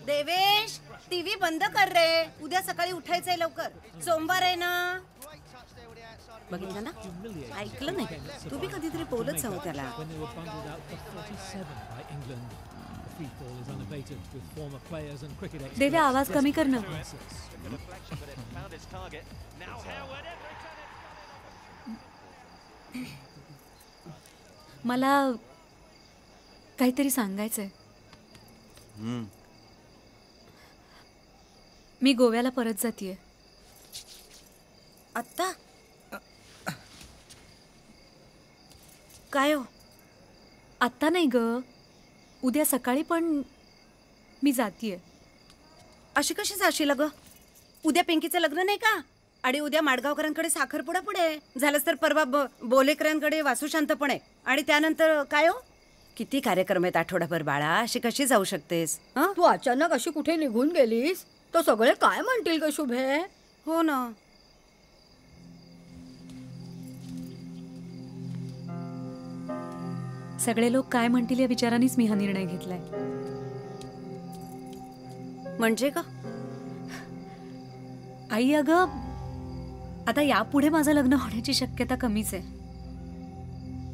Devesh, TV बंद कर रे. उद्या सकाळी उठायचंय लवकर. सोमवार आहे ना. बघितलं ना, ऐकलं नाही. तू बी कधीतरी बोलत जाऊ त्याला. देव्या, आवाज कमी कर ना. मला काहीतरी सांगायचंय. मी गोव्याला परत जातीये. आत्ता काय हो? आत्ता नाही ग, उद्या सकाळी. पण मी जातीये. अशी कशी जाशील ग? उद्या पिंकीचं लग्न नाही का? आणि उद्या माडगावकरांकडे साखरपुडा पुढे. झालंच तर परवा बोलेकरांकडे वासुशांतपणे. आणि त्यानंतर काय हो? किती कार्यक्रम आहेत आठवडाभर बाळा. अशी कशी जाऊ शकतेस? तू अचानक अशी कुठे निघून गेलीस? तो सगळे काय म्हणतील ग शुभे? हो ना. सगळे लोक काय म्हणतील या विचारानेच मी हा निर्णय घेतलाय. म्हणजे का आई? अगं, आता यापुढे माझं लग्न होण्याची शक्यता कमीच आहे.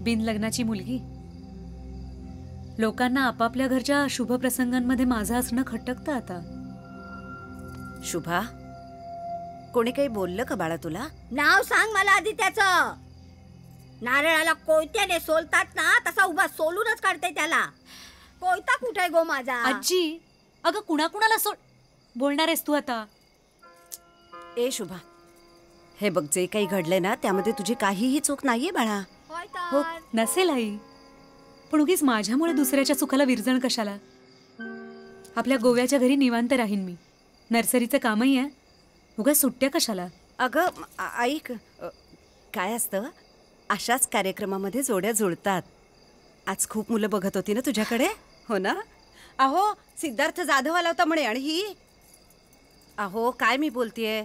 बिन लग्नाची मुलगी. लोकांना आपापल्या घरच्या शुभ प्रसंगांमध्ये माझं असणं खटकतं आता. शुभा, कोणी काही बोललं का बाळा तुला? नाव सांग मला आधी त्याचं. नारळाला कोयत्याने सोलतात ना, तसा उभा सोलूनच काढते त्याला. कोयता कुठे गो माझा? आजी, अगं कुणाकुणाला सोड बोलणार आहेस तू आता? ए शुभा, हे बघ, जे काही घडलंय ना त्यामध्ये तुझी काहीही चूक नाहीये बाळा. हो, नसेल आई, पण उगीच माझ्यामुळे दुसऱ्याच्या चुकाला विरजण कशाला? आपल्या गोव्याच्या घरी निवांत राहीन मी. नर्सरीचं कामही आहे. उगाच सुट्ट्या कशाला? अगं ऐक, काय असतं, अशाच कार्यक्रमामध्ये जोड्या जुळतात. आज खूप मुलं बघत होती ना तुझ्याकडे, हो ना? अहो, सिद्धार्थ जाधव आला होता म्हणे. आणि ही, अहो काय मी बोलतेय,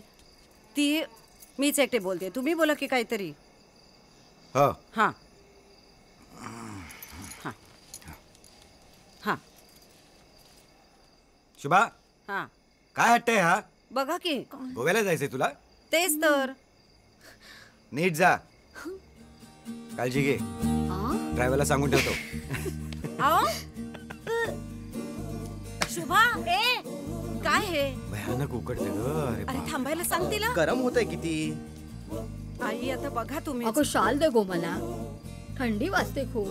ती मीच एकटे बोलते. तुम्ही बोला की काहीतरी. हां हां हां हां. शुभा, हां, काय हट्टय हा? बघा की. गोव्याला जायचंय तुला? तेच तर. नीट जा, काळजी घे. ड्रायव्हरला सांगून ठेवतो. आओ शुभा, ए काय हे? भयानक उकडते ग. अरे थांबायला सांग तिला. गरम होतंय किती. आई आता बघा तुम्ही. अगं शाल दे गो मला, थंडी वाजते खूप.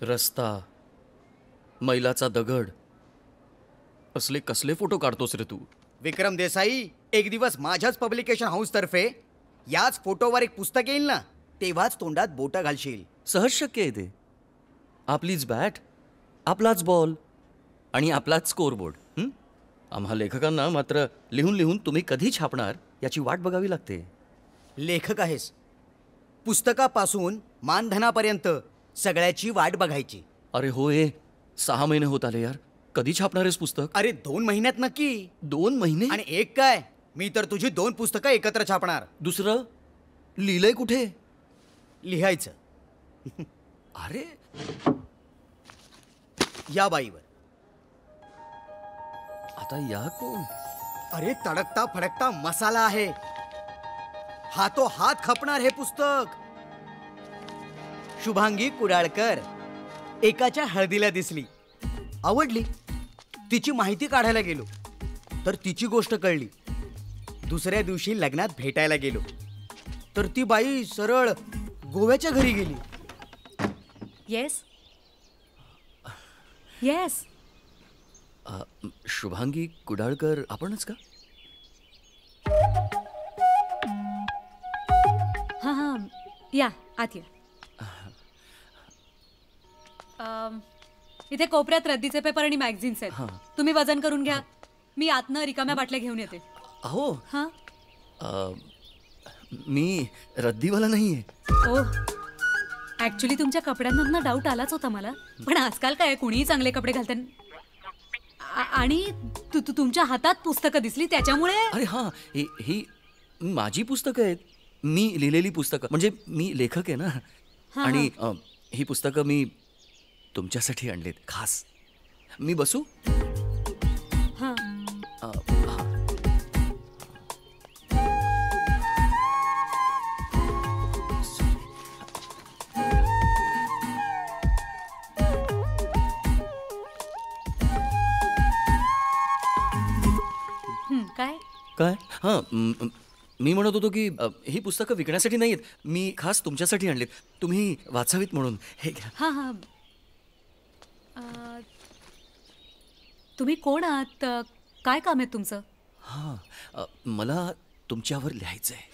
रस्ता, मैलाचा दगड, असले कसले फोटो काढतोस रे तू? विक्रम देसाई, एक दिवस माझ्याच पब्लिकेशन हाऊस तर्फे याच फोटोवर एक पुस्तक येईल ना, तेव्हाच तोंडात बोट घालशील. सहज शक्य आहे ते. आपलीच बॅट, आपलाच बॉल आणि आपलाच स्कोरबोर्ड. आम्हा लेखकांना मात्र लिहून लिहून तुम्ही कधी छापणार याची वाट बघावी लागते. लेखक आहेस, पुस्तकापासून मानधनापर्यंत सगळ्याची वाट बघायची. अरे होय, 6 महिने होत आले यार. कधी छापणार आहेस पुस्तक? अरे 2 महिन्यात नक्की. 2 महिने? आणि एक काय, मी तर तुझी 2 पुस्तकं एकत्र छापणार. दुसरं लिहिलंय कुठे? लिहायचं. अरे या बाईवर. आता या कोण? अरे तडकता फडकता मसाला आहे. हातो हात खपणार हे पुस्तक. शुभांगी कुडाळकर एकाच्या हळदीला दिसली, आवडली. तिची माहिती काढायला गेलो तर तिची गोष्ट कळली. दुसऱ्या दिवशी लग्नात भेटायला गेलो तर ती बाई सरळ गोव्याच्या घरी गेली. Yes yes. शुभांगी कुडाळकर आपणच का? हां हां, या आत या. इथे कोपऱ्यात रद्दीचे पेपर आणि मॅगझिन्स आहेत. तुम्ही वजन करून घ्या. मी आतनं रिकाम्या बाटल्या घेऊन येते. अहो, हां, मी रद्दीवाला नाहीये. ओ ऍक्च्युली तुमच्या कपड्यांमधनं डाऊट आलाच होता मला. पण आजकाल काय कुणीही चांगले कपडे घालतात. आणि तुमच्या हातात पुस्तकं दिसली त्याच्यामुळे. अरे हां, ही माझी पुस्तकं आहेत. मी लिहिलेली पुस्तकं, म्हणजे मी लेखक आहे ना. आणि ही पुस्तकं मी तुमच्यासाठी आणलीत खास. मी बसू? हां. काय काय? हां, मी म्हणत होतो की ही पुस्तकं विकण्यासाठी नाही आहेत. मी खास तुमच्यासाठी आणलीत. तुम्ही वाचावीत म्हणून. हे घ्या. हां हां. तुम्ही कोण आहात? काय काम आहे तुमचं? हां, मला तुमच्यावर लिहायचं आहे.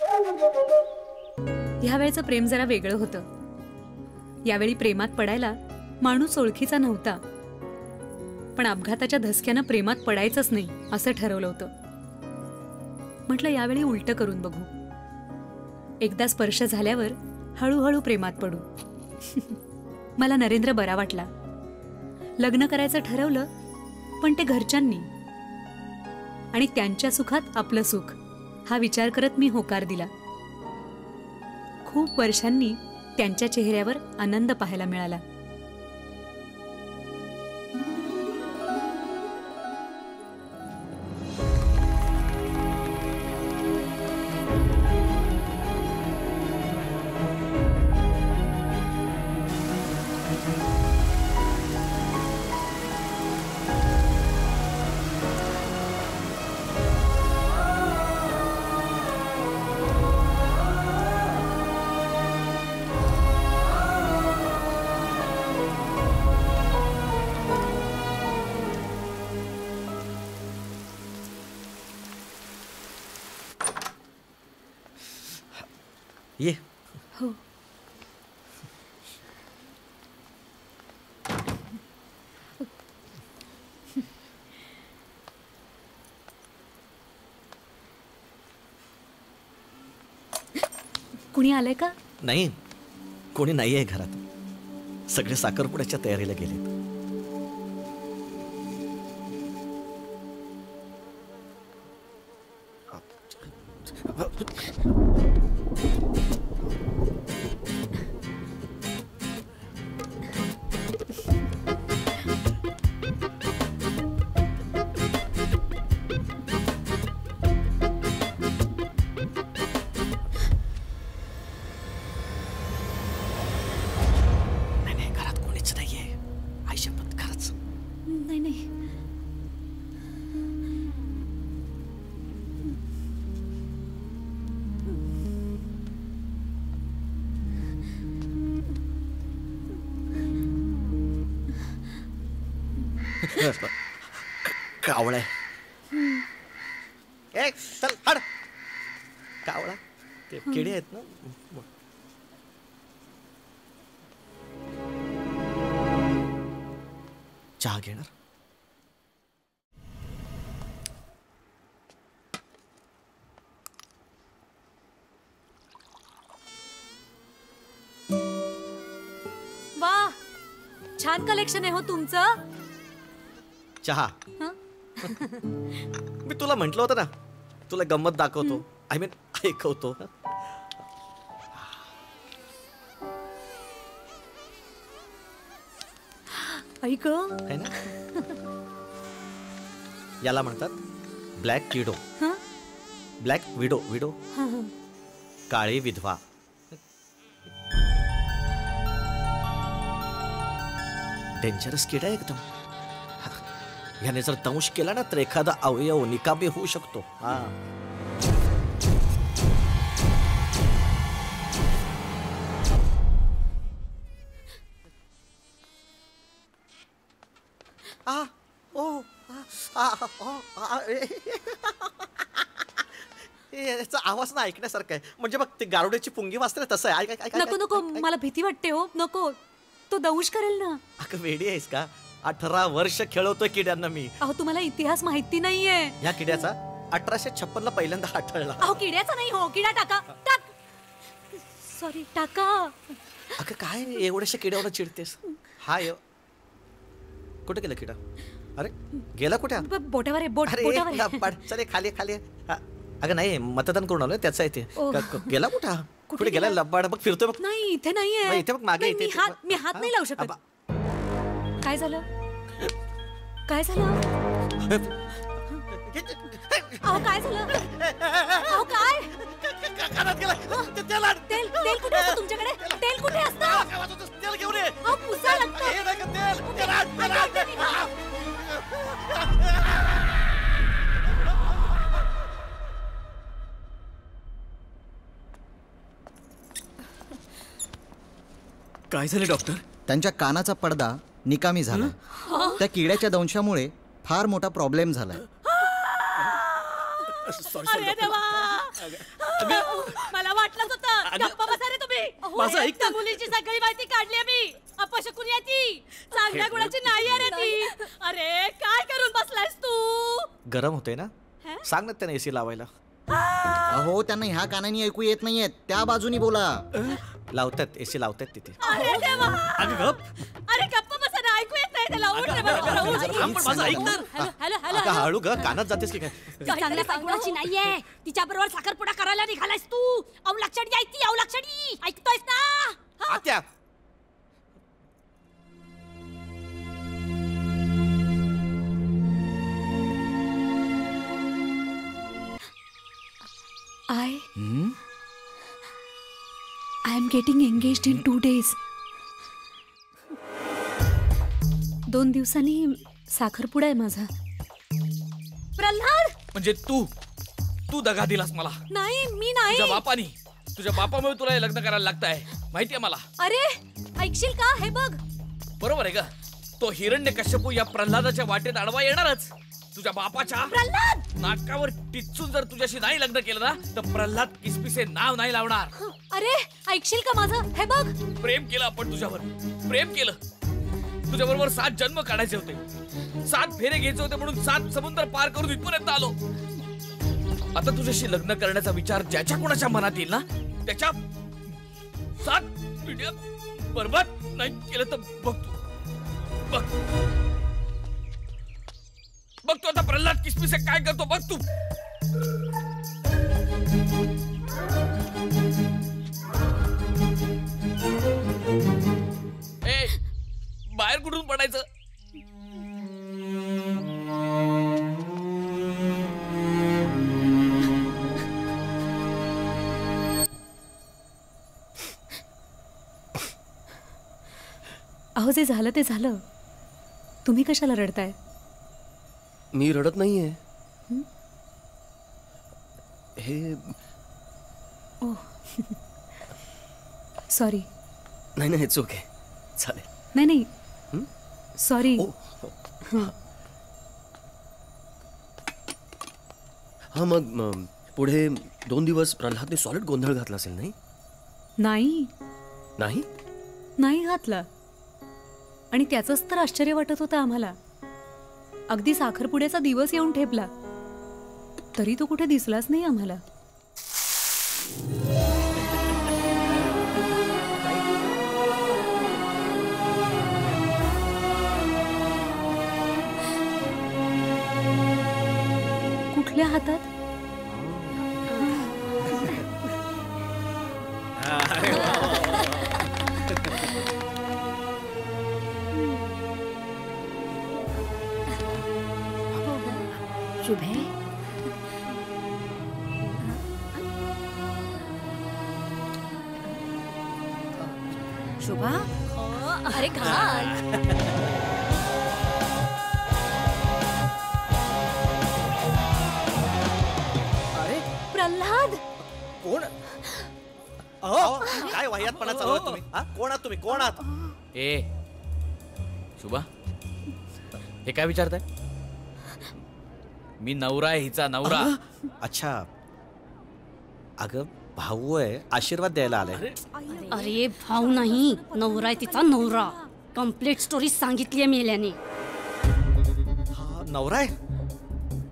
ह्या वेळचं प्रेम जरा वेगळं होतं. यावेळी प्रेमात पडायला माणूस ओळखीचा नव्हता, पण अपघाताच्या धसक्यानं प्रेमात पडायचंच नाही असं ठरवलं होतं. म्हटलं यावेळी उलटं करून बघू. एकदा स्पर्श झाल्यावर हळूहळू प्रेमात पडू. मला नरेंद्र बरा वाटला. लग्न करायचं ठरवलं, पण ते घरच्यांनी. आणि त्यांच्या सुखात आपलं सुख हा विचार करत मी होकार दिला. खूप वर्षांनी त्यांच्या चेहऱ्यावर आनंद पाहायला मिळाला. ये. हो. कुणी आलंय का? नाही, कोणी नाही आहे घरात. सगळे साखरपुड्याच्या तयारीला गेलेत. नाही, घरात कोणीच नाहीये. आई शपथ, खरंच. नाही नाही. कावळा आहे. ए, चल हड. कावळा ते किडे आहेत ना. चहा घेणार? वा, छान कलेक्शन आहे हो तुमचं. चहा. हं? मी तुला म्हंटल होतं ना, तुला गंमत दाखवतो. आय मीन ऐकवतो. ऐक. है ना. याला म्हणतात ब्लॅक विडो. हं? Black widow. विडो हं, हं. काळी विधवा. डेंजरस किडा आहे एकदम. याने जर दंश केला ना तर एखादा अवयव निकामी होऊ शकतो. हा. आ, ओ, आ, आ, आ, आ, याचा आवाज ना ऐकण्यासारखा आहे. म्हणजे बघ ते गारुड्याची पुंगी वाजते तसं आहे. ऐक, ऐक, ऐक, नको नको, ऐक, ऐक. मला भीती वाटते हो. नको, तो दंश करेल ना. अगं वेडी आहेस का? 18 वर्ष खेळवतोय किड्यांना मी. अहो तुम्हाला इतिहास माहिती नाहीये. या किड्याचा 1856 ला पहिल्यांदा हाटळला. अहो किड्याचा नाही हो. किडा टाका. टाक. सॉरी, टाका. अगं काय एवढ्याशा किड्यावर चिडतेस? हा कुठे गेला किडा? अरे गेला कुठे हा? बोटावर आहे अरे बोटावर आहे. लबाड. चल खाली खाली हा. अगं नाही मतदान करून आलोय त्याचा इथे गेला कुठे हा? कुठे गेला लबाड बघ फिरतोय बघ नाही इथे नाहीये. मग इथे बघ मागे नाही, इथे मी हात नाही लावू शकत. काय झालं काय झालं अहो काय झालं अहो काय तेल तेल कुठे असतं तुमच्याकडे तेल कुठे असतं घेऊन ये अहो पुसा लागतं. हे नाही का तेल? काय झालं डॉक्टर? त्यांच्या कानाचा पडदा निकामी झाला. त्या किड्याच्या दंशामुळे फार मोठा प्रॉब्लेम झालाय. अरे देवा मला वाटलंच होतं. गप्पा बसा रे तुम्ही. माझं ऐक ना. मुलीची सगळी माहिती काढली मी. अपशकुनी आहे ती. चांगल्या गुणाची नाही आहे रे ती. अरे काय करून बसलायस तू? गरम होते ना सांग ना त्याने एसी लावायला. अहो त्यांना ह्या कानाने ऐकू येत नाहीये, त्या बाजूनी बोला. लावतात एसी लावतात तिथे. अरे देवा अरे गप्पा बसा ना. ऐकू येत नाही त्याला. उठ रे बाबा, उठ. माझं ऐक तर. हॅलो हॅलो अगं हळू ग कानात जातेस की काय? चांगल्या गुणाची नाहीये. तिच्या बरोबर साखरपुडा करायला निघालायस तू. अवलक्षणी आहे ती अवलक्षणी. ऐकतोयस ना? आत्या I am getting engaged in 2 days. 2 दिवसांनी साखरपुडा आहे माझा. प्रल्हाद म्हणजे तू दगा दिलास मला. नाही मी नाही. तुझ्या बापामुळे तुला हे लग्न करायला लागतंय माहितीये मला. अरे ऐकशील का हे बघ. बरोबर आहे का? तो हिरण्यकश्यपू या प्रल्हादाच्या वाटेत अडवा येणारच. तुझ्या बापाच्या नाकावर टिचून जर तुझ्याशी नाही लग्न केलं ना तर प्रल्हाद किसपिसे नाव नाही लावणार. अरे ऐकशील का माझं हे बघ. प्रेम केलं आपण तुझ्यावर. प्रेम केलं. तुझ्या बरोबर 7 जन्म काढायचे होते. 7 फेरे घ्यायचे होते म्हणून 7 समुद्र पार करून इथपर्यंत आलो. आता तुझ्याशी लग्न करण्याचा विचार ज्याच्या कोणाच्या मनात येईल ना त्याच्या 7 पिढ्या बरबाद नाही केलं तर बघ तू आता प्रल्हाद किसपिसे काय करतो बघ तू. ए बाहेर कुठून पडायचं? अहो जे झालं ते झालं. तुम्ही कशाला रडताय? मी रडत नाहीये. हे सॉरी. नाही नाही इट्स ओके चालेल. नाही नाही सॉरी. हा मग पुढे 2 दिवस प्रल्हादने सॉलिड गोंधळ घातला असेल नाही? नाही नाही नाही घातला. आणि त्याचंच तर आश्चर्य वाटत होतं आम्हाला. अगदी साखरपुड्याचा दिवस येऊन ठेपला तरी तो कुठे दिसलाच नाही आम्हाला. कुठल्या हातात? शुभे शुभा अरे घाल. प्रल्हाद कोण अहो काय वाह्यातपणा चालू आहे तुम्ही? हा कोण आहात तुम्ही? कोण आहात? ए शुभा हे काय विचारताय? मी नवरा आहे हिचा नवरा. अच्छा अगं भाऊ आहे आशीर्वाद द्यायला आलाय. अरे भाऊ नाही नवरा आहे तिचा नवरा. कंप्लीट स्टोरी सांगितली मेल्याने. हा नवरा आहे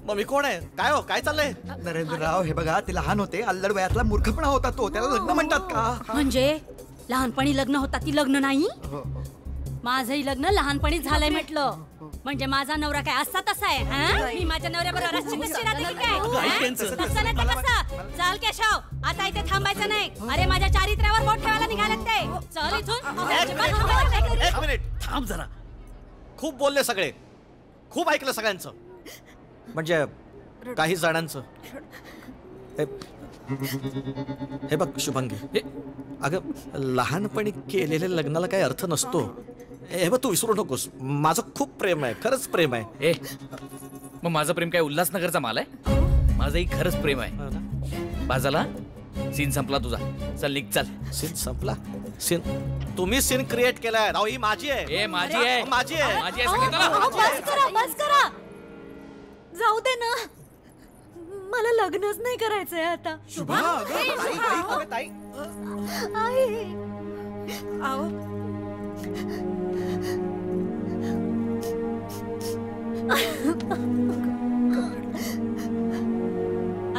मग मी कोण आहे? काय हो काय चाललंय? नरेंद्रराव हे बघा ते लहान होते अल्लड वयातला मूर्खपणा होता तो. त्याला लग्न म्हणतात का? म्हणजे लहानपणी लग्न होता ती लग्न नाही. माझंही लग्न लहानपणी झालंय म्हटलं. म्हणजे माझा नवरा काय असा तसा आहे हा? मी माझ्या नवऱ्याबरोबर अशी कशी राहते की काय हा? तसं नाही तर कसं? चाल केशव, आता इथे थांबायचं नाही. अरे माझ्या चारित्र्यावर बोट ठेवायला निघालेत ते. चल इथून. अजिबात थांबायचं नाही घरी. एक मिनिट थांब जरा. खूप बोलले सगळे, खूप ऐकलं सगळ्यांचं, म्हणजे काही जणांचं. हे बघ शुभांगी, अगं लहानपणी केलेल्या लग्नाला काही अर्थ नसतो. हे बघ तू विसरू नकोस, माझं खूप प्रेम आहे, खरंच प्रेम आहे. ए मग माझं प्रेम काय उल्हासनगरचा माल आहे? माझंही खरंच प्रेम आहे. बाजाला सीन संपला तुझा. चल निघ चल. सीन संपला? सीन तुम्ही सीन क्रिएट केलाय राव. ही माझी आहे. ए माझी आहे, माझी आहे. माझी आहे सांगितलं ना. बस करा, बस करा. जाऊ दे ना, मला लग्नच नाही करायचंय आता. आई.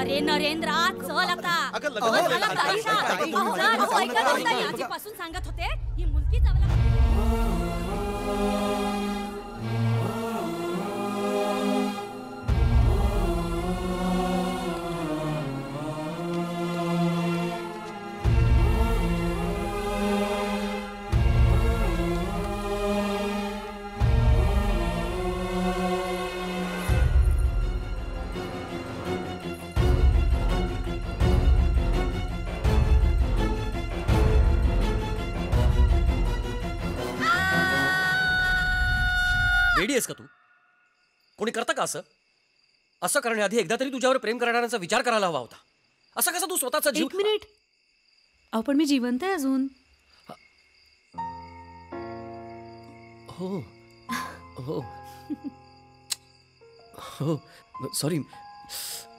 अरे नरेंद्र चल आता. अगं चल आता, ताई, चल. ताई, अहो, चल. अहो, ऐका ना, ताई, आधीपासून सांगत होते ही मुलगी जावला. वेडी आहेस का तू? कोणी करतं का असं? असं करण्याआधी एकदा तरी तुझ्यावर प्रेम करणाऱ्यांचा विचार करायला हवा होता. असं कसं तू स्वतःचा जीव. एक मिनिट. अहो पण मी जिवंत आहे अजून. हो हो हो सॉरी,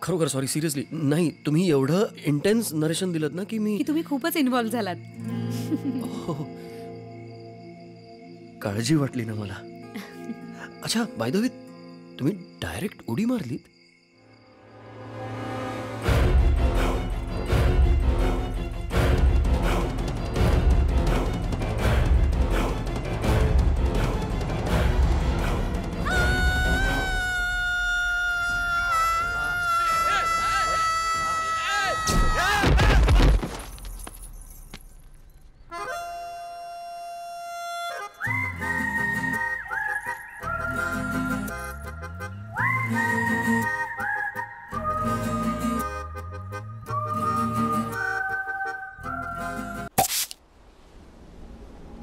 खरोखर सॉरी, सिरियसली. नाही, तुम्ही एवढं इंटेन्स नरेशन दिलं ना की मी की तुम्ही खूपच इन्व्हॉल्व झालात. हो, काळजी वाटली ना मला. अच्छा, बाय द वे, तुम्ही डायरेक्ट उडी मारलीत?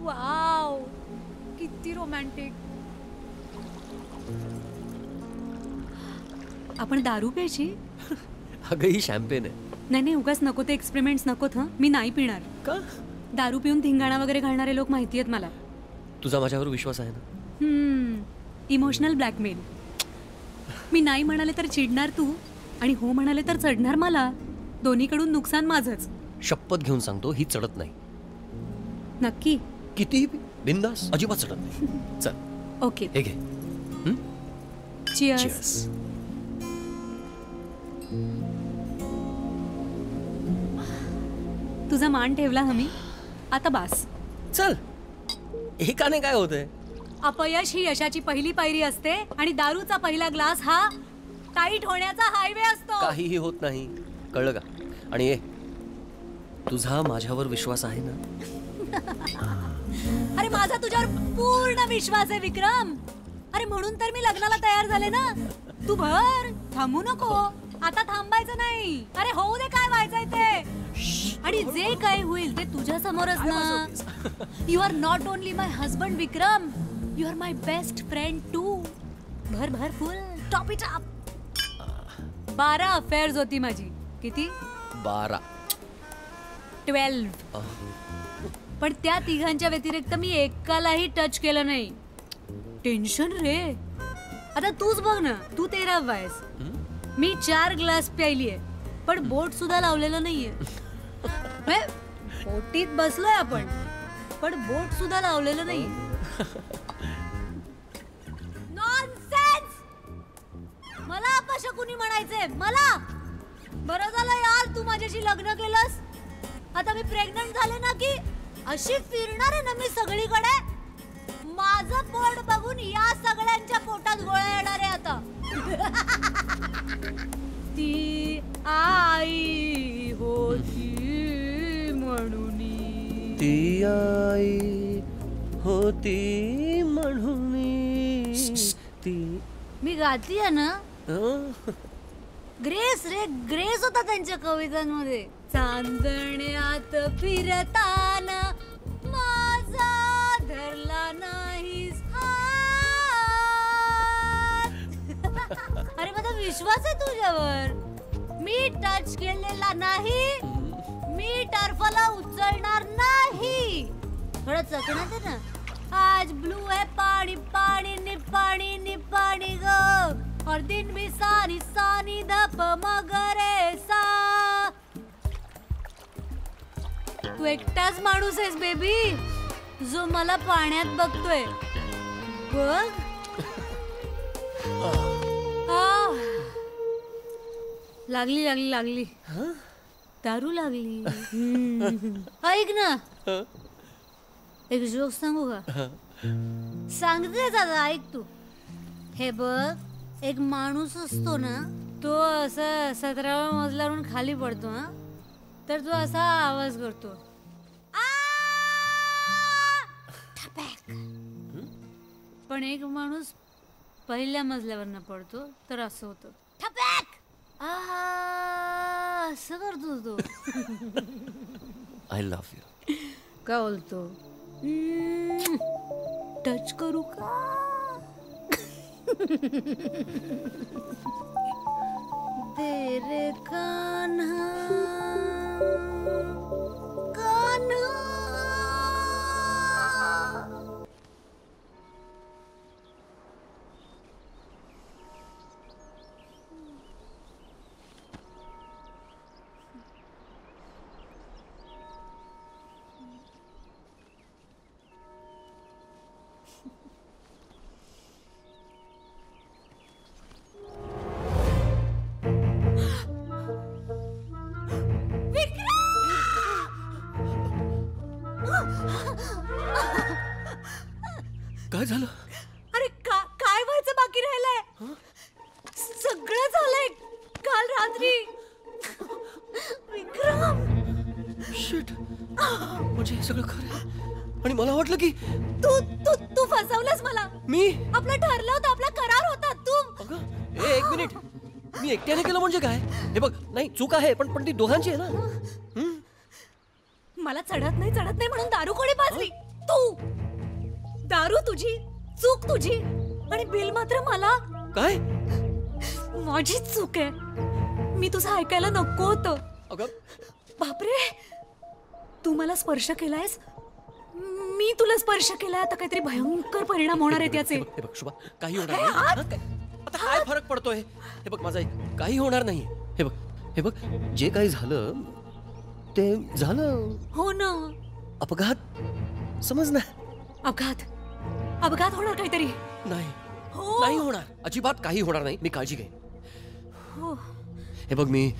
वाव, किती रोमॅन्टिक. आपण दारू प्यायची? अगं ही शॅम्पेन आहे. नाही नाही, उगाच नको ते एक्सपेरिमेंट्स नकोत. हं, मी नाही पिणार. का? दारू पिऊन धिंगाणा वगैरे घालणारे लोक माहिती आहेत मला. तुझा माझ्यावर विश्वास आहे ना? Emotional blackmail. मी नाही म्हणाले तर चिडणार तू, आणि हो म्हणाले तर चढणार मला. दोन्हीकडून नुकसान माझंच. शपथ घेऊन सांगतो, ही चढत नाही. नक्की? कितीही बिंदास, अजिबात चढत नाही. चल ओके, हे घे. चिअर्स. Cheers. तुझा मान ठेवला हमी, आता बास. चल, एकाने काय होतंय? अपयश ही यशाची पहिली पायरी असते, आणि दारूचा पहिला ग्लास हा टाईट होण्याचा हायवे असतो. काहीही होत नाही, कळलं का? आणि ए, तुझा माझ्यावर विश्वास आहे ना? अरे माझा तुझ्यावर पूर्ण विश्वास आहे विक्रम. अरे म्हणून तर मी लग्नाला तयार झाले ना. तू भर, थांबू नको. आता थांबायचं नाही. अरे होऊ दे काय व्हायचंय ते, आणि जे काय होईल ते तुझ्या समोरच ना. You are not only my husband Vikram, you are my best friend too. भर भर full, top it up. 12 affairs होती माझी. किती? 12. 12. पण त्या तिघांच्या व्यतिरिक्त मी एकालाही टच केलं नाही. टेन्शन रे. आता तूच बघ ना, तू 13 आहेस, मी 4 ग्लास प्यायलीये, पण बोट सुद्धा लावलेलं नाहीये. बोटीत बसलोय आपण, पण बोट सुद्धा लावलेलं नाही. नॉनसेन्स. मला अपशकुनी म्हणायचंय मला. बरं झालं यार तू माझ्याशी लग्न केलंस. आता मी प्रेग्नंट झाले ना की अशी फिरणार आहे ना मी सगळीकडे. माझं पोट बघून या सगळ्यांच्या पोटात गोळ्या येणार आहे आता. ती आई होती म्हणून, ती आई होती म्हणून ती. मी गातीये ना. ग्रेस रे, ग्रेस होता त्यांच्या कवितांमध्ये. चांदण्यात फिरताना माझा धरला नाहीस हात. अरे माझा विश्वास आहे तुझ्यावर. मी टच केलेला नाही, मी टर्फला उचलणार नाही. थोडं चकणार ना. आज ब्लू है पानी पानी नि पानी नि पानी गो, और दिन भी सानी सानी धप मगरे सा. तू एकटाच माणूस आहेस बेबी जो मला पाण्यात बघतोय. बघ लागली लागली लागली दारू लागली. ऐक ना, एक जोक सांगू का? सांगतेच आता, ऐक तू. हे बघ, एक माणूस असतो ना, तो असं 17व्या मजल्यावरून खाली पडतो ना, तर तो असा आवाज करतो, ठपॅक. पण एक माणूस पहिल्या मजल्यावरनं पडतो तर असं होतं, ठपॅक. असं करतो तो. I love you. काय बोलतो? टच करू का? दे रे कान्हा कान्हा. काय झालं? अरे काय व्हायचं बाकी राहिलंय? सगळं झालंय काल रात्री. विक्रम, शिट. म्हणजे हे सगळं खरं आहे आणि मला वाटलं की तू तू तू फसवलंस मला. मी. आपलं ठरलं होतं, आपला करार होता. तू अगं एक मिनिट, मी एकट्याने केलं म्हणजे काय? हे बघ, नाही चूक आहे पण ती दोघांची आहे ना. मला चढत नाही म्हणून दारू कोणी पाजली? तू. दारू तुझी, चूक तुझी, आणि बिल मात्र मला. काय? माझी चूक आहे. मी तुझं ऐकायला नको होतं. अगं बापरे, तू मला स्पर्श केलायस, मी तुला स्पर्श केलाय. आता काहीतरी भयंकर परिणाम होणार आहेत याचे. हे बघ शुभा, काही होणार नाही. हा, आता काय फरक पडतोय? हे बघ माझा, काही होणार नाही. हे बघ जे काही झालं ते झालं. हो ना. अपघात समज ना. अपघात होणार काहीतरी. नाही हो. नाही होणार, अजिबात काही होणार नाही. मी काळजी घेईन. हो. हे बघ, मी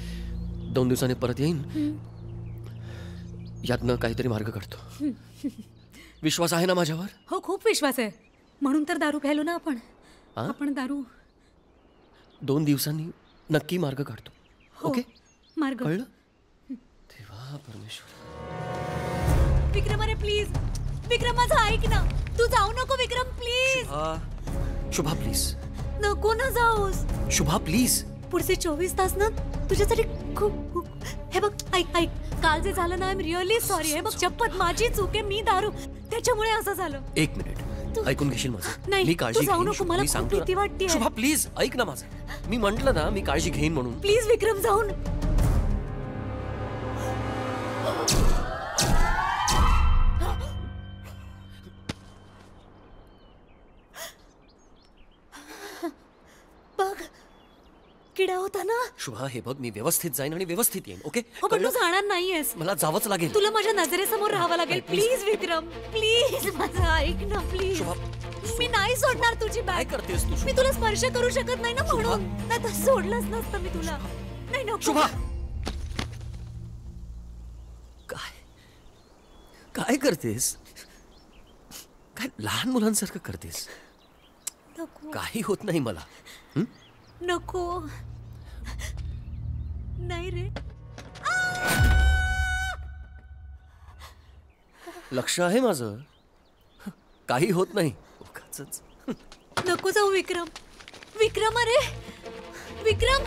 2 दिवसांनी परत येईन. यातनं काहीतरी मार्ग काढतो. विश्वास आहे ना माझ्यावर? हो, खूप विश्वास आहे. म्हणून तर दारू प्यायलो ना आपण. हा? आपण दारू 2 दिवसांनी नक्की मार्ग काढतो. हो, ओके, मार्ग. कळलं? देवा परमेश्वर. विक्रम, अरे प्लीज विक्रम, माझं ऐक ना. तू जाऊ नको विक्रम, प्लीज. शुभा प्लीज. नको ना जाऊस. शुभा प्लीज. पुढचे 24 तास ना तुझ्यासाठी खूप. हे बघ, ऐक. काल जे झालं ना, आय एम रिअली सॉरी. हे बघ, शपथ माझी चूक आहे. मी दारू, त्याच्यामुळे असं झालं. एक मिनिट, ऐकून घेशील माझं? नाही, मी काळजी तू जाऊ घेईन. नको. मला मी खूप सांगतो भीती ना. वाटतेय. शुभा प्लीज ऐक ना माझं. मी म्हंटल ना, मी काळजी घेईन म्हणून. प्लीज विक्रम, जाऊन. बघ, किडा होता ना. शुभा, हे बघ, मी व्यवस्थित जाईन आणि व्यवस्थित येईन. ओके? हो, पण तू जाणार नाहीयेस. मला जावंच लागेल. तुला माझ्या नजरेसमोर राहावं लागेल. प्लीज विक्रम, प्लीज माझं ऐक ना, प्लीज. शुभा, मी नाही सोडणार तुझी काय बॅग. करतेस तू? मी तुला स्पर्श करू शकत नाही ना, म्हणून. नाही तर सोडलंच नसतं मी तुला. नाही, नको. शुभा, काय करतेस? काय लहान मुलांसारखं करतेस? नको काही होत नाही मला. नको नाही रे. लक्ष आहे माझं. काही होत नाही. उगाचच. नको जाऊ विक्रम. विक्रम अरे विक्रम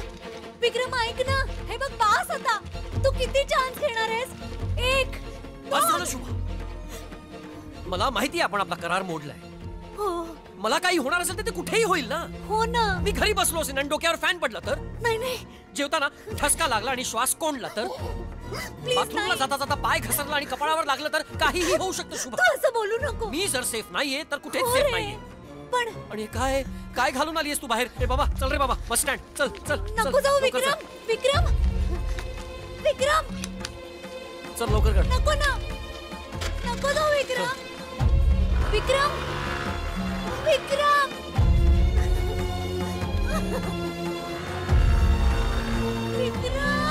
विक्रम ऐक ना. हे बघ बास आता. तू किती चान्स घेणार आहेस? 1 बस झालं शुभा. मला माहिती आहे आपण आपला करार मोडलाय. हो मला काही होणार असेल तर ते कुठेही होईल ना. हो ना. मी घरी बसलो असेल आणि डोक्यावर फॅन पडला तर? नाही नाही जेवताना ठसका लागला आणि श्वास कोंडला तर? बाथरूमला जाता जाता पाय घसरला आणि कपाळावर लागलं तर? काहीही होऊ शकतं शुभा. तू असं बोलू नको. मी जर सेफ नाहीये तर कुठेच हो सेफ रे. नाहीये. पण आणि काय काय घालून आलीयस तू बाहेर? रे बाबा चल रे बाबा बस स्टँड. चल चल नको जाऊ विक्रम. विक्रम विक्रम चल लवकर कर. नको ना. नको जाऊ विक्रम. विक्रम विक्रम विक्रम.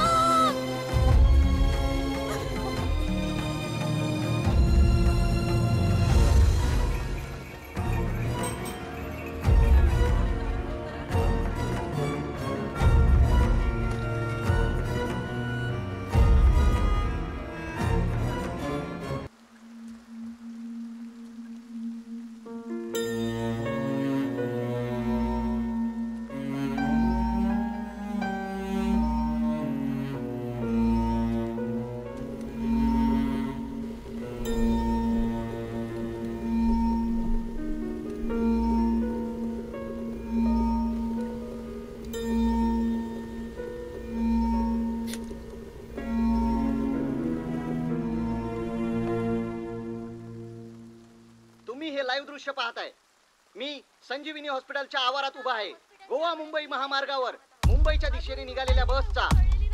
लाईव्ह दृश्य पाहताय. मी संजीवनी हॉस्पिटलच्या आवारात उभा आहे. गोवा मुंबई महामार्गावर मुंबईच्या दिशेने निघालेल्या बसचा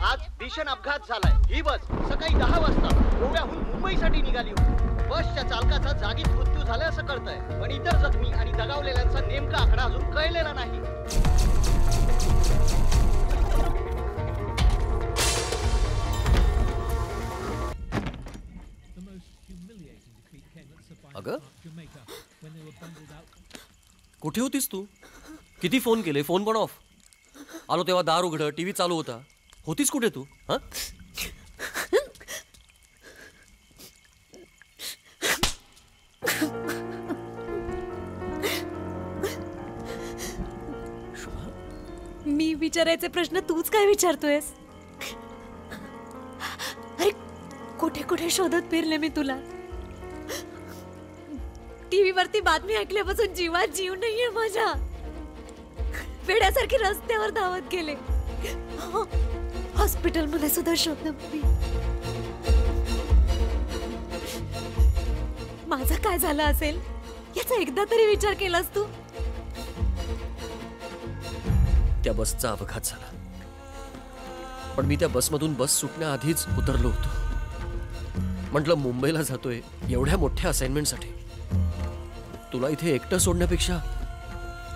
आज भीषण अपघात झालाय. ही बस सकाळी 10 वाजता गोव्याहून मुंबईसाठी निघाली होती. बसच्या चालकाचा जागीच मृत्यू झाला असं कळतंय, पण इतर जखमी आणि दगावलेल्यांचा नेमका आकडा अजून कळलेला नाही. अगं कुठे होतीस तू? किती फोन केले, फोन पण ऑफ. आलो तेव्हा दार उघडं, टीव्ही चालू होता. होतीस कुठे तू? हा मी विचारायचे प्रश्न तूच काय विचारतोयस? अरे कुठे कुठे शोधत फिरले मी तुला. टीव्ही वरती बातमी ऐकल्यापासून जीवात जीव नाहीये माझ्या. वेड्यासारखी रस्त्यावर धावत गेले. हॉस्पिटलमध्ये सुद्धा शोधलं मी. माझं काय झालं असेल याचा एकदा तरी विचार केलास तू? त्या बसचा अपघात झाला, पण मी त्या बसमधून बस सुटण्याआधीच उतरलो होतो. म्हटलं मुंबईला जातोय एवढ्या मोठ्या असाइनमेंटसाठी, तुला इथे एकटं सोडण्यापेक्षा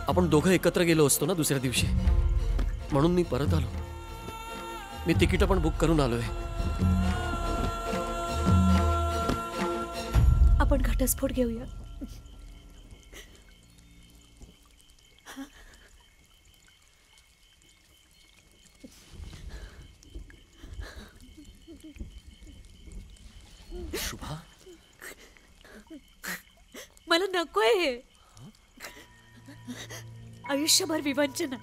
आपण दोघं एकत्र गेलो असतो ना दुसऱ्या दिवशी. म्हणून मी परत आलो. मी तिकीट पण बुक करून आलोय. आपण घटस्फोट घेऊया. शुभा, मला नकोय हे. आयुष्यभर विवंचना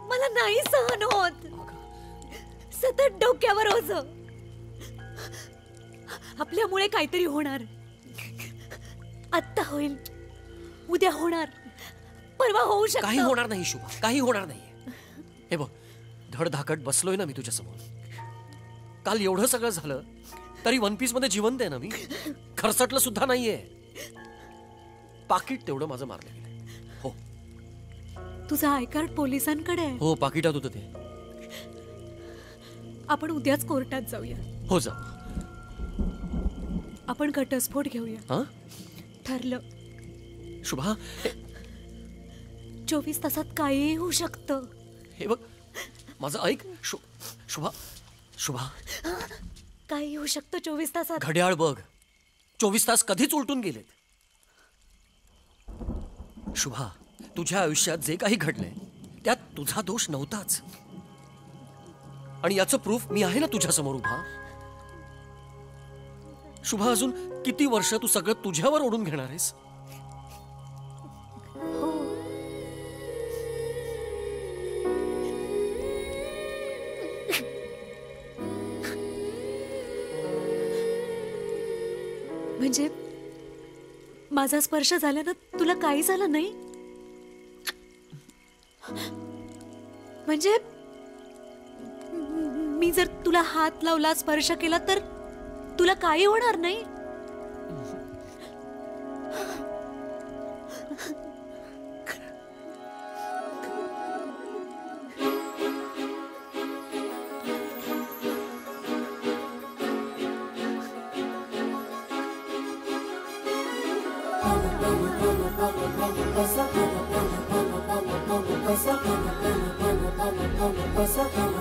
मला नाही सहन होत. सतत डोक्यावर ओझ. आपल्यामुळे काहीतरी होणार. आत्ता होईल, उद्या होणार, परवा होऊ शकतं. काही होणार नाही शुभा, काही होणार नाही. हे बघ, धडधाकट बसलोय ना मी तुझ्या समोर. काल एवढं सगळं झालं तरी वन पीस मध्ये जिवंत आहे ना मी. खरसटलं सुद्धा नाहीये. पाकिट तेवढं माझं मारलं गेलं. हो, तुझं आय कार्ड पोलिसांकडे आहे. हो, पाकिटात होतं ते. आपण उद्याच कोर्टात जाऊया. हो, जा. आपण घटस्फोट घेऊया. हा, ठरलं. शुभा, 24 तासात काहीही होऊ शकतं. हे बघ माझं ऐक. शुभा, शुभा, काही होऊ शकतं 24 तासात. घड्याळ बघ. 24 तास कधीच उलटून गेलेत. शुभा, तुझ्या आयुष्यात जे काही घडलंय त्यात तुझा दोष नव्हताच. आणि याचं प्रूफ मी आहे ना तुझ्या समोर उभा. शुभा, अजून किती वर्ष तू सगळं तुझ्यावर ओढून घेणार आहेस? म्हणजे माझा स्पर्श झाल्यानं तुला काही झालं नाही? म्हणजे मी जर तुला हात लावला, स्पर्श केला तर तुला काही होणार नाही? Sa